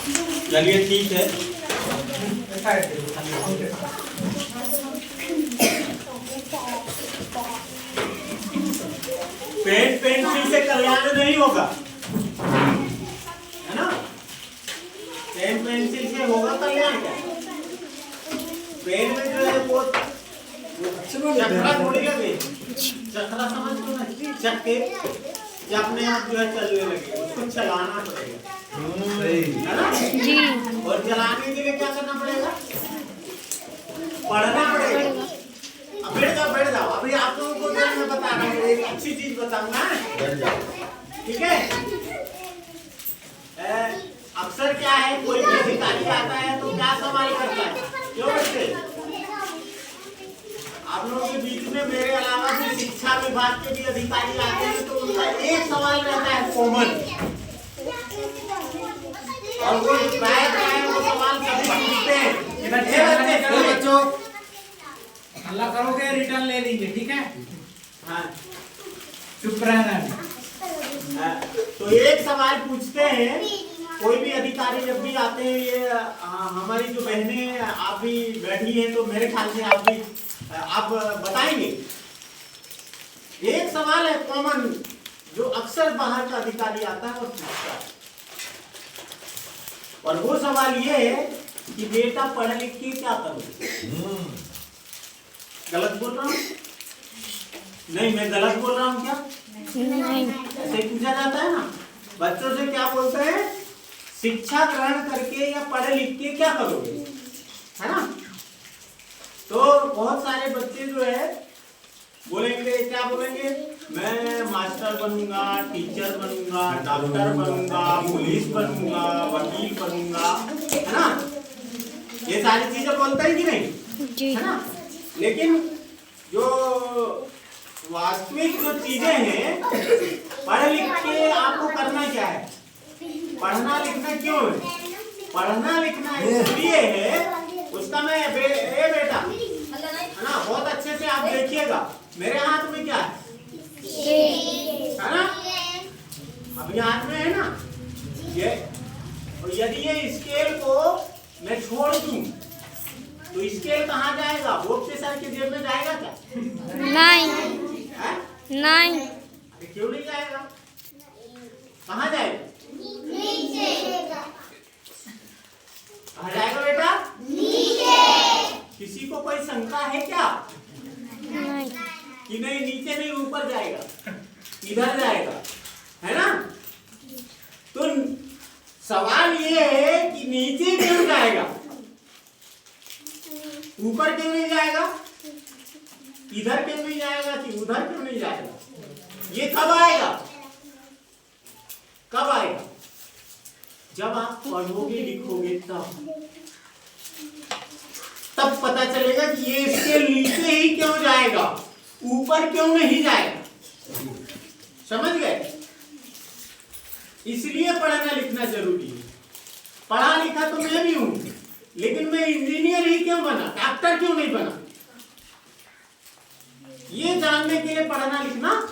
चलिए ठीक है। पेन पेंसिल से कल्याण नहीं होगा, है ना। पेन पेंसिल से होगा कल्याण क्या? पेन में जो है वो चक्रा थोड़ी लगे, चक्रा समझ लो ना, चक्के अपने आप जो है चलने लगे, उसको चलाना पड़ेगा, है ना जी। और चलाने के लिए क्या करना पड़ेगा? पढ़ना पड़ेगा। अब बैठ जाओ। अभी आप लोगों को जो मैं बता रहा हूँ एक अच्छी चीज बताऊंगा, ठीक है। अक्सर क्या है, कोई भी अधिकारी आता है तो क्या सवाल करता है, क्यों बच्चे? आप लोगों के बीच में मेरे अलावा भी शिक्षा विभाग के भी अधिकारी आते हैं, तो उनका एक सवाल रहता है कॉमन, और वो वो सवाल सभी पूछते हैं। बच्चों हल्ला करोगे रिटर्न ले लेंगे, ठीक है। हाँ, चुप रहना। तो एक सवाल पूछते हैं, कोई भी अधिकारी जब भी आते हैं, ये हमारी जो बहनें आप भी बैठी हैं, तो मेरे ख्याल से आप बताएंगे। एक सवाल है कॉमन, जो अक्सर बाहर का अधिकारी आता है और पूछता है, और वो सवाल ये है कि बेटा पढ़ लिख के क्या करोगे? गलत बोल रहा हूँ? नहीं, मैं गलत बोल रहा हूँ क्या? नहीं। ऐसे पूछा जाता है ना बच्चों से, क्या बोलते हैं? शिक्षा ग्रहण करके या पढ़ लिख के क्या करोगे, है ना। तो बहुत सारे बच्चे जो है बोलेंगे, क्या बोलेंगे? मैं मास्टर बनूंगा, टीचर बनूंगा, डॉक्टर बनूंगा, पुलिस बनूंगा, वकील बनूंगा, है ना। ये सारी चीजें बोलते हैं कि नहीं जी, है ना। लेकिन जो वास्तविक जो चीजें हैं, पढ़ लिख के आपको करना क्या है? पढ़ना लिखना क्यों है? पढ़ना लिखना इसलिए है, उसका मैं बेटा, है ना, बहुत अच्छे से आप देखिएगा, मेरे हाथ में क्या है ना, अभी हाथ में है ना ये। और यदि ये स्केल को मैं छोड़ दूं तो स्केल कहाँ जाएगा? वो सर के जेब में जाएगा क्या? नहीं है? नहीं। अरे क्यों नहीं जाएगा? कहाँ जाएगा? नीचे। कहाँ जाएगा बेटा? नीचे। किसी को कोई शंका है क्या? नहीं कि नहीं, नीचे नहीं ऊपर जाएगा, इधर जाएगा, है ना। तो सवाल ये है कि नीचे क्यों जाएगा, ऊपर क्यों नहीं जाएगा, इधर क्यों नहीं जाएगा, कि उधर क्यों नहीं जाएगा? ये कब आएगा? कब आएगा? जब आप पढ़ोगे लिखोगे तब पता चलेगा कि ये इसके नीचे ही क्यों जाएगा, ऊपर क्यों नहीं जाएगा। समझ गए? इसलिए पढ़ना लिखना जरूरी है। पढ़ा लिखा तो मैं भी हूं, लेकिन मैं इंजीनियर ही क्यों बना, डॉक्टर क्यों नहीं बना? ये जानने के लिए पढ़ना लिखना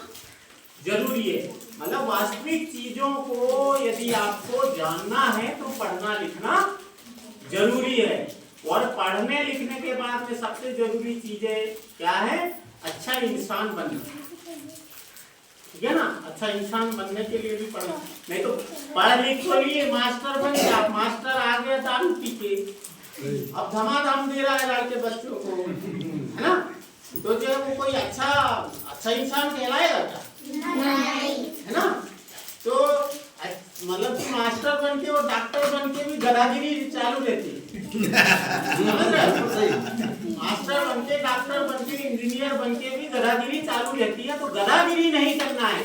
जरूरी है। मतलब वास्तविक चीजों को यदि आपको जानना है तो पढ़ना लिखना जरूरी है। और पढ़ने लिखने के बाद में सबसे जरूरी चीजें क्या है? अच्छा इंसान बनना, ठीक है ना। अच्छा इंसान बनने के लिए भी पढ़ना, नहीं तो पढ़ लिख तो लिए मास्टर बन गया, मास्टर आ गया दारू पी के, अब धमाधम दे रहा है लड़के बच्चों को, है ना। तो जो वो कोई अच्छा इंसान कहलाएगा क्या? है ना। तो मतलब कि मास्टर बन के और डॉक्टर बन के भी गदागिरी चालू रहती है, समझ रहे हो? मास्टर बन के, डॉक्टर बन के, इंजीनियर बन के भी गदागिरी चालू रहती है। तो गदागिरी नहीं करना है।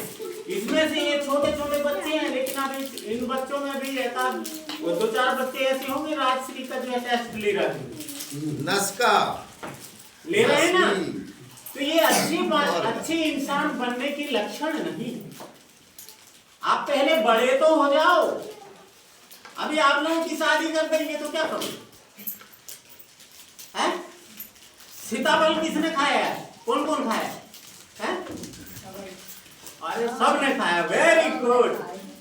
इसमें से ये छोटे छोटे बच्चे हैं, लेकिन अभी इन बच्चों में भी ऐसा 2-4 बच्चे ऐसे होंगे राजश्री का जो है टेस्ट ले रहे हैं, नस्का ले रहे हैं ना। तो ये अच्छे इंसान बनने के लक्षण नहीं। आप पहले बड़े तो हो जाओ। अभी आप लोगों की शादी कर देंगे तो क्या करोगे? हैं? सीताफल किसने खाया है? कौन कौन खाया है? अरे सब ने खाया, वेरी गुड।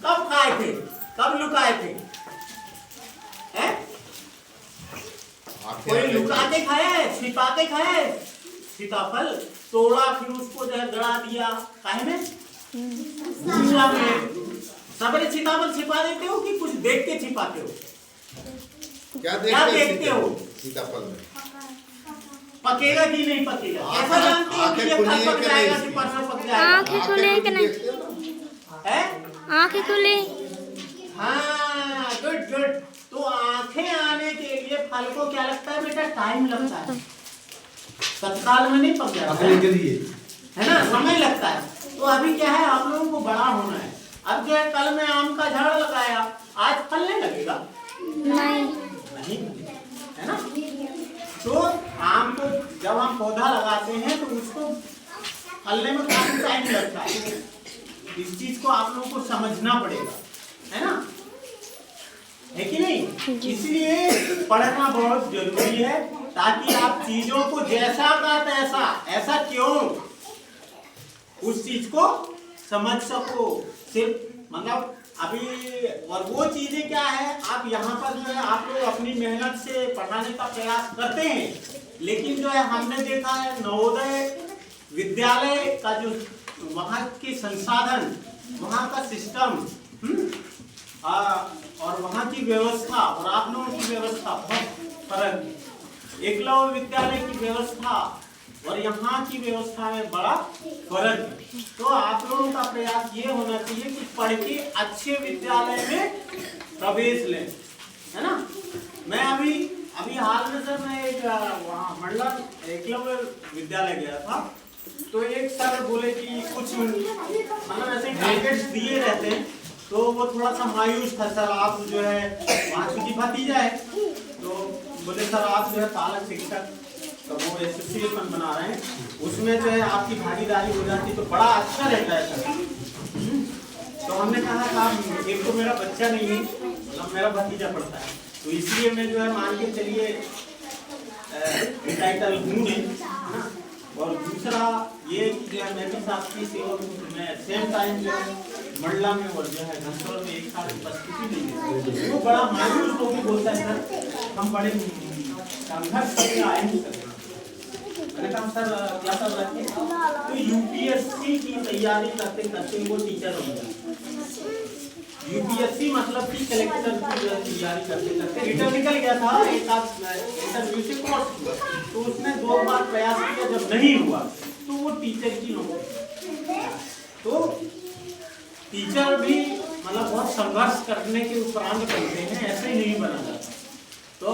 कब खाए थे? कब लुकाए थे? कोई लुका के खाया है, छिपा के खाया है? सीताफल तोड़ा फिर उसको जो है गड़ा दिया, काहे में? भूसा में। सबरे सीताफल छिपा देते हो कि कुछ देख के छिपाते हो? क्या देखते हो सीताफल में? पकेगा कि नहीं पकेगा? कैसा जानते हो कि ये फल पक जाएगा कि परसों पक जाएगा? आँखें खुले कि नहीं? है? आँखें खुली। हाँ, गुड गुड। तो आंखें आने के लिए फल को क्या लगता है बेटा? टाइम लगता है, तत्काल में नहीं पक जाता है, है ना? समय लगता है। तो अभी क्या है, आप लोगों को बड़ा होना है। अब जो है कल मैं आम का झाड़ लगाया, आज फल नहीं लगेगा? नहीं। नहीं, है ना? तो आम को जब हम पौधा लगाते हैं तो उसको फलने में काफी टाइम लगता है। इस चीज को आप लोगों को समझना पड़ेगा, है ना? है कि नहीं? इसलिए पढ़ना बहुत जरूरी है, ताकि आप चीजों को जैसा का तैसा, ऐसा क्यों, उस चीज को समझ सको। सिर्फ मतलब अभी, और वो चीजें क्या है, आप यहाँ पर जो है आप लोग अपनी मेहनत से पढ़ाने का प्रयास करते हैं, लेकिन जो है हमने देखा है नवोदय विद्यालय का जो वहाँ के संसाधन, वहाँ का सिस्टम और वहाँ की व्यवस्था और आप लोगों की व्यवस्था बहुत फर्क है। एकलव्य विद्यालय की व्यवस्था और यहाँ की व्यवस्था में बड़ा फर्क है। तो आप लोगों का प्रयास ये होना चाहिए कि पढ़ के अच्छे विद्यालय में प्रवेश लें, है ना? मैं अभी हाल में सर मैं एक वहाँ मंडला एकलव्य विद्यालय गया था, तो एक सर बोले कि कुछ मतलब ऐसे टारगेट्स दिए रहते हैं, तो वो थोड़ा सा मायूस था। सर आप जो है वहाँ की भतीजा है, तो बोले सर आप जो है पालक शिक्षक तो वो एसोसिएशन बना रहे हैं, उसमें जो है आपकी भागीदारी हो जाती तो बड़ा अच्छा रहता है सर। तो हमने कहा था एक तो मेरा बच्चा नहीं है, मतलब मेरा भतीजा पढ़ता है, तो इसलिए मैं जो है मान के चलिए टाइटल हूँ नहीं, और दूसरा ये कि जो है मैं भी साथ की सेवा में सेम टाइम जो है मंडला में और जो है घंटों में एक साथ उपस्थिति नहीं है, वो बड़ा मायूस होकर बोलता है सर हम बड़े संघर्ष करके आए हैं सर। मैंने कहा सर क्या कर रहे हैं? तो यूपीएससी की तैयारी करते करते वो टीचर हो गया। यूपीएससी मतलब कि कलेक्टर की तैयारी करते करते रिटर्न निकल गया था, एक इंटरव्यू से क्रॉस हुआ, तो उसने 2 बार प्रयास किया, जब नहीं हुआ तो वो टीचर की नौकरी। तो टीचर भी मतलब बहुत संघर्ष करने के उपरांत बनते हैं, ऐसे ही नहीं बना जाता। तो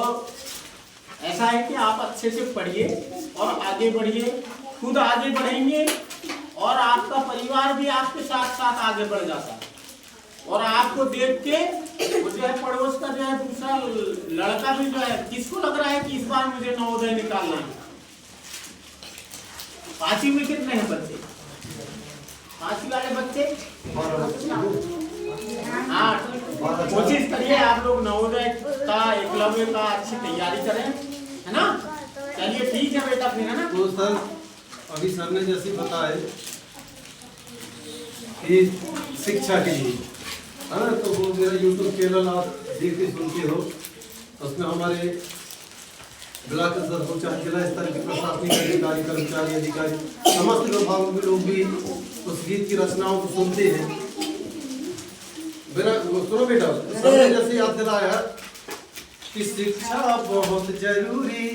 ऐसा है कि आप अच्छे से पढ़िए और आगे बढ़िए, खुद आगे बढ़ेंगे और आपका परिवार भी आपके साथ साथ आगे बढ़ जाता है। और आपको देख के वो जो है पड़ोस का जो है दूसरा लड़का भी जो है, किसको लग रहा है कि इस बार मुझे नवोदय निकालना है? 5वीं में कितने हैं बच्चे? 5वीं वाले बच्चे 8। कोशिश करिए आप लोग नवोदय का, एकलव्य का अच्छी तैयारी करें, है ना? चलिए ठीक है बेटा, फिर है ना? तो सर अभी सर ने जैसे बताया कि शिक्षा के लिए, है ना, तो वो मेरा यूट्यूब चैनल आप देखते सुनते हो, उसमें हमारे ब्लॉक स्तर हो चाहे जिला स्तर के प्रशासनिक अधिकारी, कर्मचारी, अधिकारी, समस्त विभागों के लोग भी उस गीत की रचनाओं को सुनते हैं। सुनो बेटा, सर ने जैसे याद दिलाया कि शिक्षा बहुत जरूरी,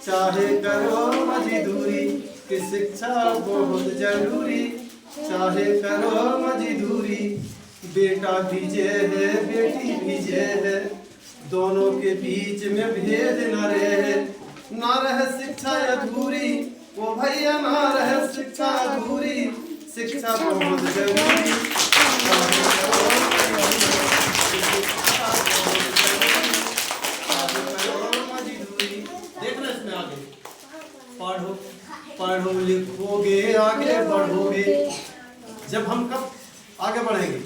चाहे करो मजदूरी, कि शिक्षा बहुत जरूरी, चाहे करो मजदूरी। बेटा भी जय है, बेटी भी जय है, दोनों के बीच में भेद न रहे, ना रहे शिक्षा अधूरी, वो भैया ना रहे शिक्षा अधूरी, शिक्षा बहुत जरूरी। देखना इसमें आगे पढ़ो, पढ़ो लिखोगे आगे बढ़ोगे। जब हम कब आगे बढ़ेंगे?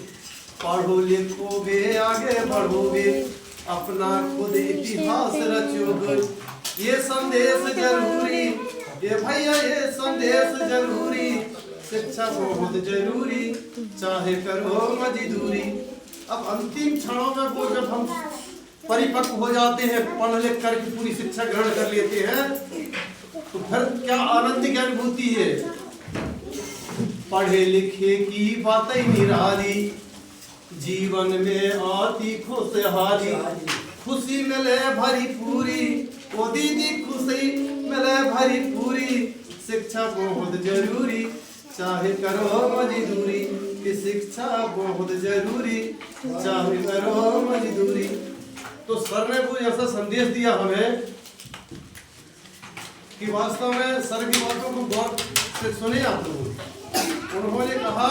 पढ़ो लिखोगे आगे बढ़ोगे, अपना खुद इतिहास रचोगे। ये संदेश जरूरी, ये भैया ये संदेश जरूरी, शिक्षा बहुत जरूरी, चाहे करो मजदूरी। अब अंतिम क्षणों में वो जब हम परिपक्व हो जाते हैं, पढ़ लिख करके पूरी शिक्षा ग्रहण कर लेते हैं, तो फिर क्या आनंद की अनुभूति है। पढ़े लिखे की बातें निराली, जीवन में आती खुशहाली, खुशी मिले भरी पूरी, ओ दीदी खुशी मिले भरी पूरी, शिक्षा बहुत जरूरी, चाहे करो मजदूरी, कि शिक्षा बहुत जरूरी, चाहे करो मजदूरी। तो सर ने कोई ऐसा संदेश दिया हमें कि वास्तव में सर की बातों को गौर से सुने आप लोग। उन्होंने कहा